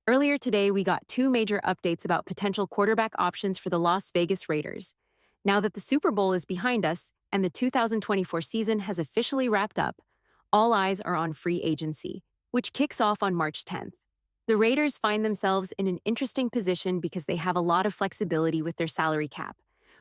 Earlier today, we got two major updates about potential quarterback options for the Las Vegas Raiders. Now that the Super Bowl is behind us and the 2024 season has officially wrapped up, all eyes are on free agency, which kicks off on March 10th. The Raiders find themselves in an interesting position because they have a lot of flexibility with their salary cap.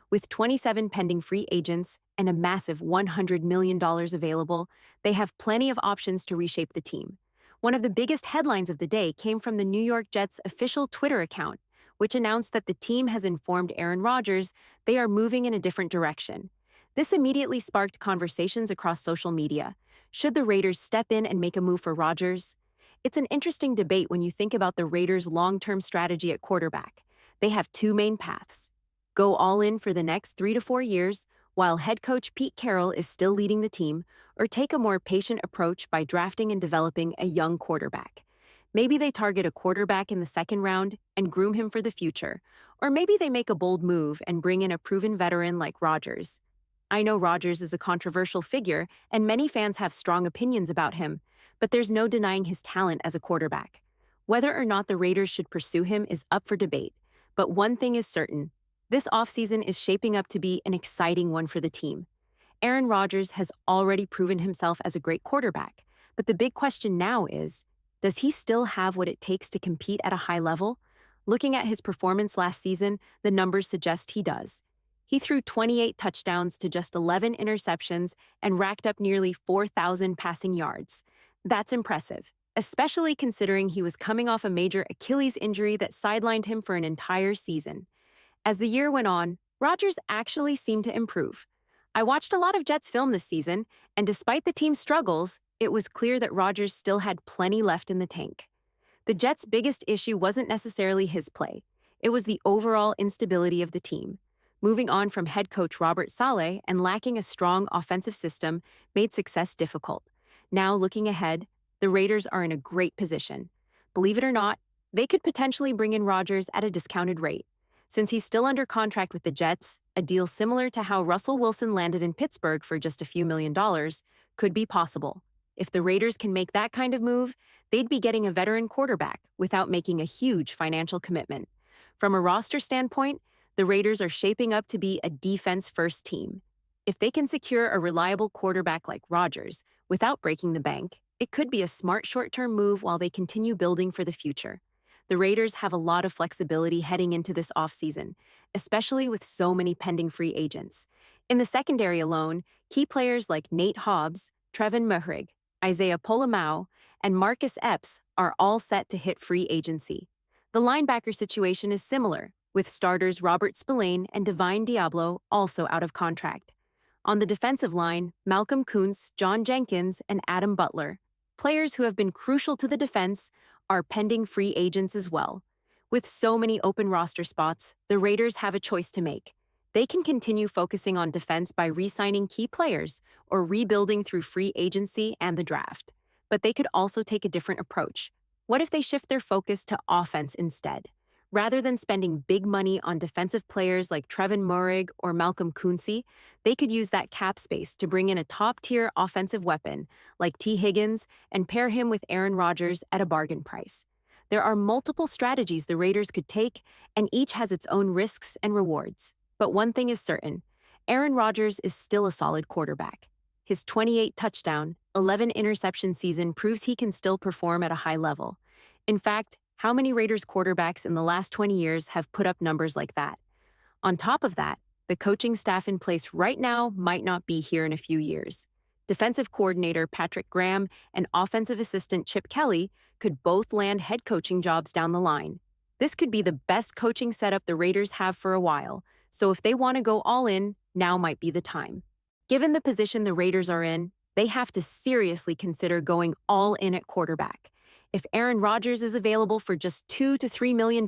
With 27 pending free agents and a massive $100 million available, they have plenty of options to reshape the team. One of the biggest headlines of the day came from the New York Jets' official Twitter account, which announced that the team has informed Aaron Rodgers they are moving in a different direction. This immediately sparked conversations across social media. Should the Raiders step in and make a move for Rodgers? It's an interesting debate when you think about the Raiders' long-term strategy at quarterback. They have two main paths: go all in for the next 3 to 4 years, while head coach Pete Carroll is still leading the team, or take a more patient approach by drafting and developing a young quarterback. Maybe they target a quarterback in the second round and groom him for the future, or maybe they make a bold move and bring in a proven veteran like Rodgers. I know Rodgers is a controversial figure, and many fans have strong opinions about him, but there's no denying his talent as a quarterback. Whether or not the Raiders should pursue him is up for debate, but one thing is certain: this offseason is shaping up to be an exciting one for the team. Aaron Rodgers has already proven himself as a great quarterback, but the big question now is, does he still have what it takes to compete at a high level? Looking at his performance last season, the numbers suggest he does. He threw 28 touchdowns to just 11 interceptions and racked up nearly 4,000 passing yards. That's impressive, especially considering he was coming off a major Achilles injury that sidelined him for an entire season. As the year went on, Rodgers actually seemed to improve. I watched a lot of Jets film this season, and despite the team's struggles, it was clear that Rodgers still had plenty left in the tank. The Jets' biggest issue wasn't necessarily his play. It was the overall instability of the team. Moving on from head coach Robert Saleh and lacking a strong offensive system made success difficult. Now, looking ahead, the Raiders are in a great position. Believe it or not, they could potentially bring in Rodgers at a discounted rate. Since he's still under contract with the Jets, a deal similar to how Russell Wilson landed in Pittsburgh for just a few $1 million could be possible. If the Raiders can make that kind of move, they'd be getting a veteran quarterback without making a huge financial commitment. From a roster standpoint, the Raiders are shaping up to be a defense-first team. If they can secure a reliable quarterback like Rodgers without breaking the bank, it could be a smart short-term move while they continue building for the future. The Raiders have a lot of flexibility heading into this offseason, especially with so many pending free agents. In the secondary alone, key players like Nate Hobbs, Treveyon Moehrig, Isaiah Polamau, and Marcus Epps are all set to hit free agency. The linebacker situation is similar, with starters Robert Spillane and Divine Diablo also out of contract. On the defensive line, Malcolm Kuntz, John Jenkins, and Adam Butler, players who have been crucial to the defense, are pending free agents as well. With so many open roster spots, the Raiders have a choice to make. They can continue focusing on defense by re-signing key players or rebuilding through free agency and the draft. But they could also take a different approach. What if they shift their focus to offense instead? Rather than spending big money on defensive players like Treveyon Moehrig or Malcolm Kuntz, they could use that cap space to bring in a top-tier offensive weapon like T. Higgins and pair him with Aaron Rodgers at a bargain price. There are multiple strategies the Raiders could take, and each has its own risks and rewards. But one thing is certain: Aaron Rodgers is still a solid quarterback. His 28-touchdown, 11-interception season proves he can still perform at a high level. In fact, how many Raiders quarterbacks in the last 20 years have put up numbers like that? On top of that, the coaching staff in place right now might not be here in a few years. Defensive coordinator Patrick Graham and offensive assistant Chip Kelly could both land head coaching jobs down the line. This could be the best coaching setup the Raiders have for a while, so if they want to go all in, now might be the time. Given the position the Raiders are in, they have to seriously consider going all in at quarterback. If Aaron Rodgers is available for just $2 to $3 million,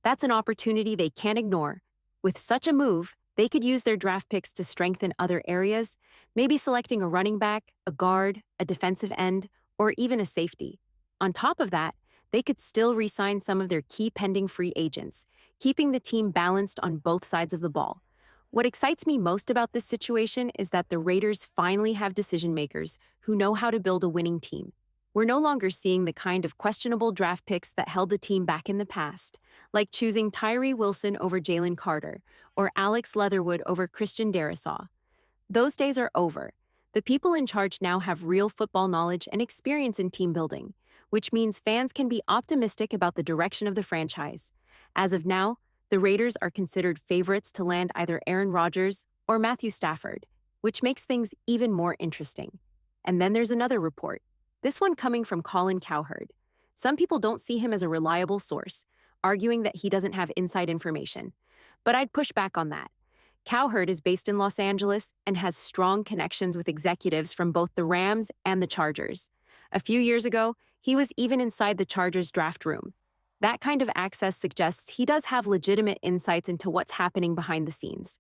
that's an opportunity they can't ignore. With such a move, they could use their draft picks to strengthen other areas, maybe selecting a running back, a guard, a defensive end, or even a safety. On top of that, they could still re-sign some of their key pending free agents, keeping the team balanced on both sides of the ball. What excites me most about this situation is that the Raiders finally have decision-makers who know how to build a winning team. We're no longer seeing the kind of questionable draft picks that held the team back in the past, like choosing Tyree Wilson over Jalen Carter or Alex Leatherwood over Christian Darrisaw. Those days are over. The people in charge now have real football knowledge and experience in team building, which means fans can be optimistic about the direction of the franchise. As of now, the Raiders are considered favorites to land either Aaron Rodgers or Matthew Stafford, which makes things even more interesting. And then there's another report, this one coming from Colin Cowherd. Some people don't see him as a reliable source, arguing that he doesn't have inside information. But I'd push back on that. Cowherd is based in Los Angeles and has strong connections with executives from both the Rams and the Chargers. A few years ago, he was even inside the Chargers draft room. That kind of access suggests he does have legitimate insights into what's happening behind the scenes.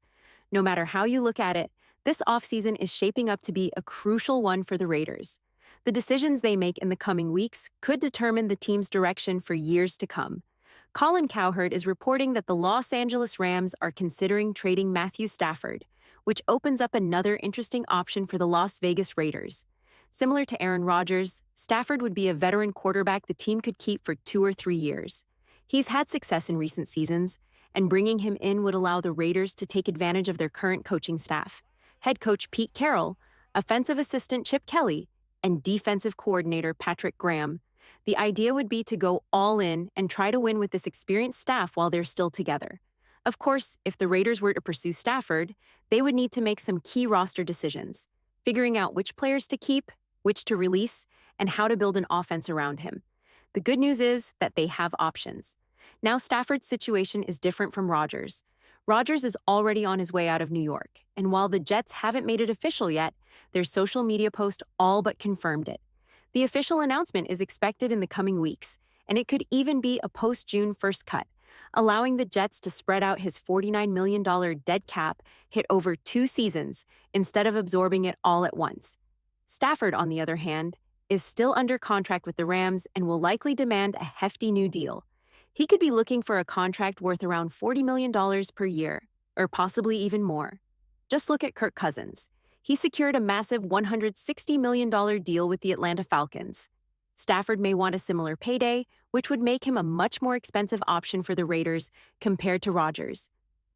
No matter how you look at it, this offseason is shaping up to be a crucial one for the Raiders. The decisions they make in the coming weeks could determine the team's direction for years to come. Colin Cowherd is reporting that the Los Angeles Rams are considering trading Matthew Stafford, which opens up another interesting option for the Las Vegas Raiders. Similar to Aaron Rodgers, Stafford would be a veteran quarterback the team could keep for 2 or 3 years. He's had success in recent seasons, and bringing him in would allow the Raiders to take advantage of their current coaching staff. Head coach Pete Carroll, offensive assistant Chip Kelly, and defensive coordinator Patrick Graham. The idea would be to go all in and try to win with this experienced staff while they're still together. Of course, if the Raiders were to pursue Stafford, they would need to make some key roster decisions, figuring out which players to keep, which to release, and how to build an offense around him. The good news is that they have options. Now Stafford's situation is different from Rodgers. Rodgers is already on his way out of New York, and while the Jets haven't made it official yet, their social media post all but confirmed it. The official announcement is expected in the coming weeks, and it could even be a post-June 1st cut, allowing the Jets to spread out his $49 million dead cap hit over 2 seasons instead of absorbing it all at once. Stafford, on the other hand, is still under contract with the Rams and will likely demand a hefty new deal. He could be looking for a contract worth around $40 million per year, or possibly even more. Just look at Kirk Cousins. He secured a massive $160 million deal with the Atlanta Falcons. Stafford may want a similar payday, which would make him a much more expensive option for the Raiders compared to Rodgers.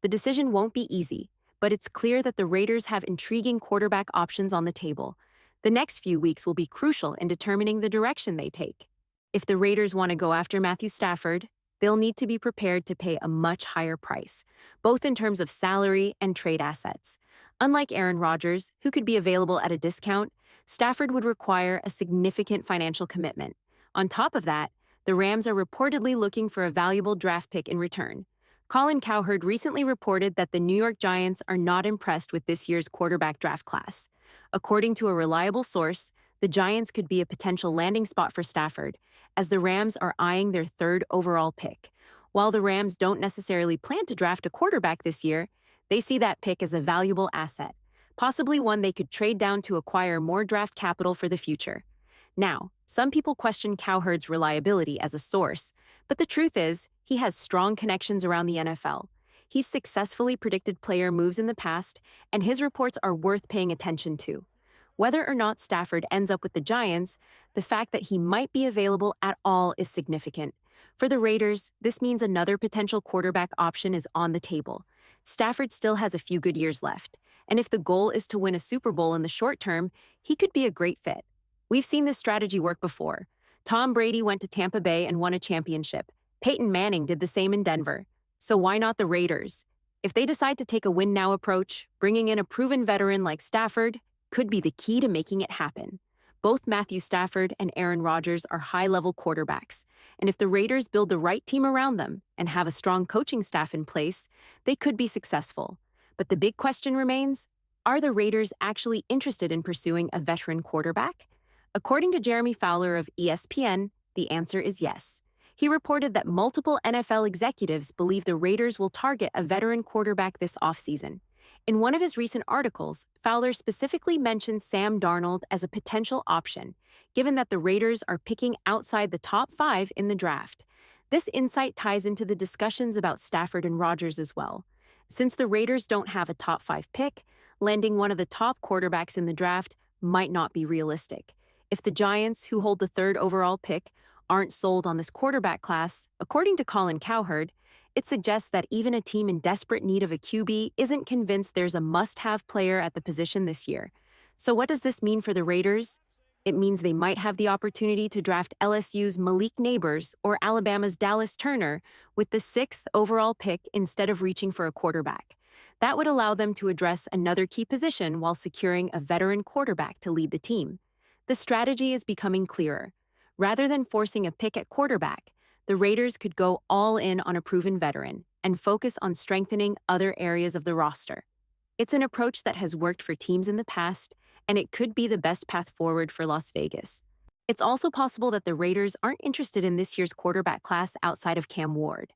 The decision won't be easy, but it's clear that the Raiders have intriguing quarterback options on the table. The next few weeks will be crucial in determining the direction they take. If the Raiders want to go after Matthew Stafford, they'll need to be prepared to pay a much higher price, both in terms of salary and trade assets. Unlike Aaron Rodgers, who could be available at a discount, Stafford would require a significant financial commitment. On top of that, the Rams are reportedly looking for a valuable draft pick in return. Colin Cowherd recently reported that the New York Giants are not impressed with this year's quarterback draft class. According to a reliable source, the Giants could be a potential landing spot for Stafford, as the Rams are eyeing their 3rd overall pick. While the Rams don't necessarily plan to draft a quarterback this year, they see that pick as a valuable asset, possibly one they could trade down to acquire more draft capital for the future. Now, some people question Cowherd's reliability as a source, but the truth is, he has strong connections around the NFL. He's successfully predicted player moves in the past, and his reports are worth paying attention to. Whether or not Stafford ends up with the Giants, the fact that he might be available at all is significant. For the Raiders, this means another potential quarterback option is on the table. Stafford still has a few good years left, and if the goal is to win a Super Bowl in the short term, he could be a great fit. We've seen this strategy work before. Tom Brady went to Tampa Bay and won a championship. Peyton Manning did the same in Denver. So why not the Raiders? If they decide to take a win-now approach, bringing in a proven veteran like Stafford could be the key to making it happen. Both Matthew Stafford and Aaron Rodgers are high-level quarterbacks, and if the Raiders build the right team around them and have a strong coaching staff in place, they could be successful. But the big question remains, are the Raiders actually interested in pursuing a veteran quarterback? According to Jeremy Fowler of ESPN, the answer is yes. He reported that multiple NFL executives believe the Raiders will target a veteran quarterback this offseason. In one of his recent articles, Fowler specifically mentioned Sam Darnold as a potential option, given that the Raiders are picking outside the top 5 in the draft. This insight ties into the discussions about Stafford and Rodgers as well. Since the Raiders don't have a top 5 pick, landing one of the top quarterbacks in the draft might not be realistic. If the Giants, who hold the third overall pick, aren't sold on this quarterback class, according to Colin Cowherd, it suggests that even a team in desperate need of a QB isn't convinced there's a must-have player at the position this year. So what does this mean for the Raiders? It means they might have the opportunity to draft LSU's Malik Neighbors or Alabama's Dallas Turner with the sixth overall pick instead of reaching for a quarterback. That would allow them to address another key position while securing a veteran quarterback to lead the team. The strategy is becoming clearer. Rather than forcing a pick at quarterback, the Raiders could go all in on a proven veteran and focus on strengthening other areas of the roster. It's an approach that has worked for teams in the past, and it could be the best path forward for Las Vegas. It's also possible that the Raiders aren't interested in this year's quarterback class outside of Cam Ward.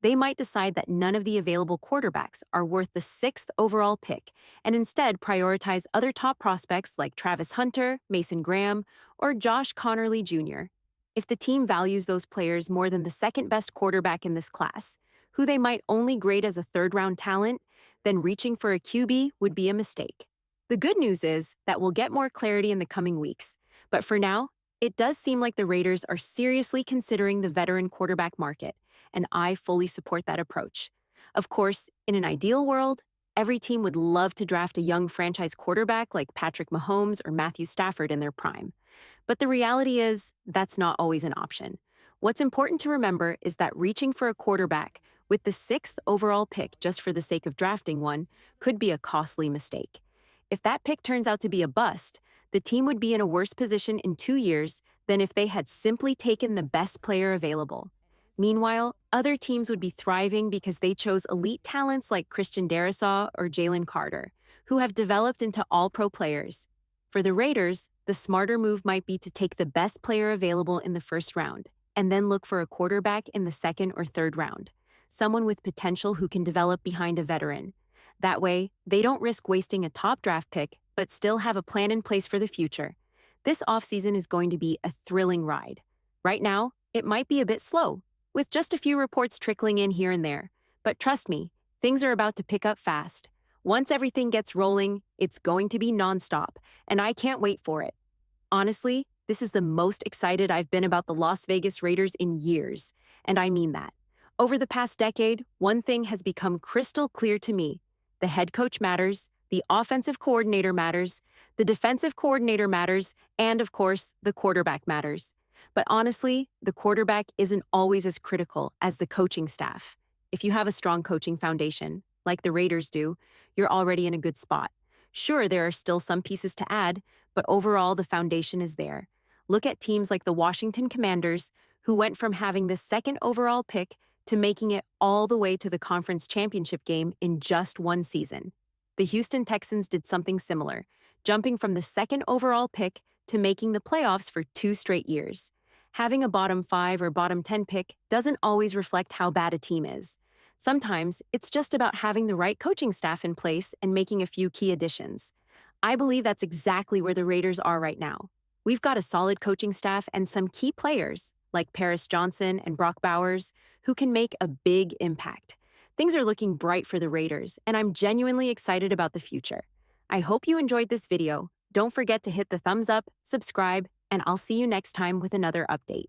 They might decide that none of the available quarterbacks are worth the sixth overall pick and instead prioritize other top prospects like Travis Hunter, Mason Graham, or Josh Connerly Jr. If the team values those players more than the second best quarterback in this class, who they might only grade as a third-round talent, then reaching for a QB would be a mistake. The good news is that we'll get more clarity in the coming weeks, but for now, it does seem like the Raiders are seriously considering the veteran quarterback market, and I fully support that approach. Of course, in an ideal world, every team would love to draft a young franchise quarterback like Patrick Mahomes or Matthew Stafford in their prime. But the reality is, that's not always an option. What's important to remember is that reaching for a quarterback with the sixth overall pick just for the sake of drafting one could be a costly mistake. If that pick turns out to be a bust, the team would be in a worse position in 2 years than if they had simply taken the best player available. Meanwhile, other teams would be thriving because they chose elite talents like Christian Darrisaw or Jalen Carter, who have developed into all-pro players. For the Raiders, the smarter move might be to take the best player available in the first round, and then look for a quarterback in the second or third round, someone with potential who can develop behind a veteran. That way, they don't risk wasting a top draft pick, but still have a plan in place for the future. This offseason is going to be a thrilling ride. Right now, it might be a bit slow, with just a few reports trickling in here and there. But trust me, things are about to pick up fast. Once everything gets rolling, it's going to be nonstop, and I can't wait for it. Honestly, this is the most excited I've been about the Las Vegas Raiders in years, and I mean that. Over the past decade, one thing has become crystal clear to me. The head coach matters, the offensive coordinator matters, the defensive coordinator matters, and of course, the quarterback matters. But honestly, the quarterback isn't always as critical as the coaching staff. If you have a strong coaching foundation, like the Raiders do, you're already in a good spot. Sure, there are still some pieces to add, but overall the foundation is there. Look at teams like the Washington Commanders, who went from having the second overall pick to making it all the way to the conference championship game in just one season. The Houston Texans did something similar, jumping from the second overall pick to making the playoffs for 2 straight years. Having a bottom 5 or bottom 10 pick doesn't always reflect how bad a team is. Sometimes it's just about having the right coaching staff in place and making a few key additions. I believe that's exactly where the Raiders are right now. We've got a solid coaching staff and some key players, like Paris Johnson and Brock Bowers, who can make a big impact. Things are looking bright for the Raiders, and I'm genuinely excited about the future. I hope you enjoyed this video. Don't forget to hit the thumbs up, subscribe, and I'll see you next time with another update.